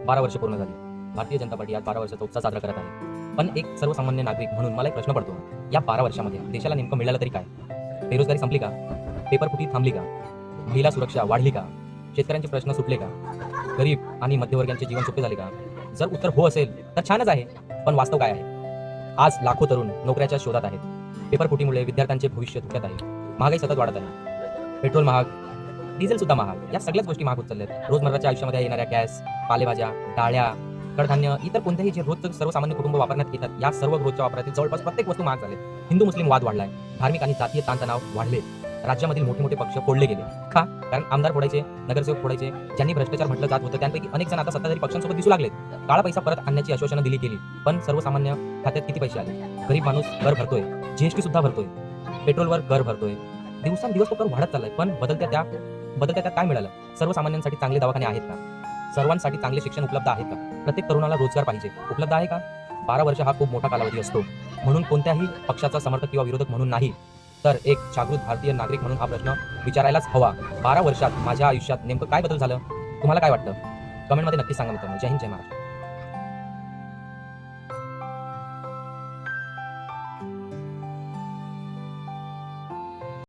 12 वर्ष पूर्ण झाली. भारतीय जनता पार्टी आज 12 वर्षाचा उत्सव साजरा करत आहे. पण एक सर्वसामान्य नागरिक म्हणून मला एक प्रश्न पडतो, या 12 वर्षामध्ये देशाला नेमकं मिळालं तरी काय? बेरोजगारी संपली का? पेपरफुटी थांबली का? महिला सुरक्षा वाढली का? शेतकऱ्यांचे प्रश्न सुटले का? गरीब आणि मध्यमवर्गीयांचे जीवन सोपे झाले का? जर उत्तर हो असेल तर छानच आहे, पण वास्तव काय आहे? आज लाखो तरुण नोकऱ्याच्या शोधात आहेत. पेपरफुटीमुळे विद्यार्थ्यांचे भविष्य धोक्यात आहे. महागाई सतत वाढत आहे. पेट्रोल महाग, डिझेल सुद्धा महाग, या सगळ्याच गोष्टी महाग होत चालल्यात. रोजमर्राच्या आयुष्यामध्ये येणाऱ्या गॅस, पालेभाज्या, डाळ्या, कडधान्य, इतर कोणत्याही जे रोजचं सर्वसामान्य कुटुंब वापरण्यात येतात, या सर्व रोजच्या वापरातील जवळपास प्रत्येक वस्तू महाग झाले. हिंदू मुस्लिम वाद वाढलाय. धार्मिक आणि जातीय ताणतणाव वाढले. राज्यामधील मोठे मोठे पक्ष फोडले गेले. का? कारण आमदार फोडायचे, नगरसेवक फोडायचे. ज्यांनी भ्रष्टाचार म्हटलं जात होतं त्यांपैकी अनेक जण आता सत्ताधारी पक्षांसोबत दिसू लागलेत. काळा पैसा परत आणण्याची आश्वासनं दिली गेली, पण सर्वसामान्य खात्यात किती पैसे आले? गरीब माणूस कर भरतोय, जीएसटी सुद्धा भरतोय, पेट्रोलवर कर भरतोय. दिवसांदिवस तो कर वाढत चाललाय, पण बदलत्या त्यात काय मिळालं? सर्वसामान्यांसाठी चांगले दवाखाने आहेत का? सर्वांसाठी चांगले शिक्षण उपलब्ध आहेत का? प्रत्येक तरुणाला रोजगार पाहिजे, उपलब्ध आहे का? 12 वर्ष हा खूप मोठा कालावधी असतो. म्हणून कोणत्याही पक्षाचा समर्थक किंवा विरोधक म्हणून नाही, तर एक जागृत भारतीय नागरिक म्हणून हा प्रश्न विचारायलाच हवा. 12 वर्षात माझ्या आयुष्यात नेमकं काय बदल झालं? तुम्हाला काय वाटतं? कमेंटमध्ये नक्की सांगा मित्रांनो. जय हिंद, जय महाराष्ट्र.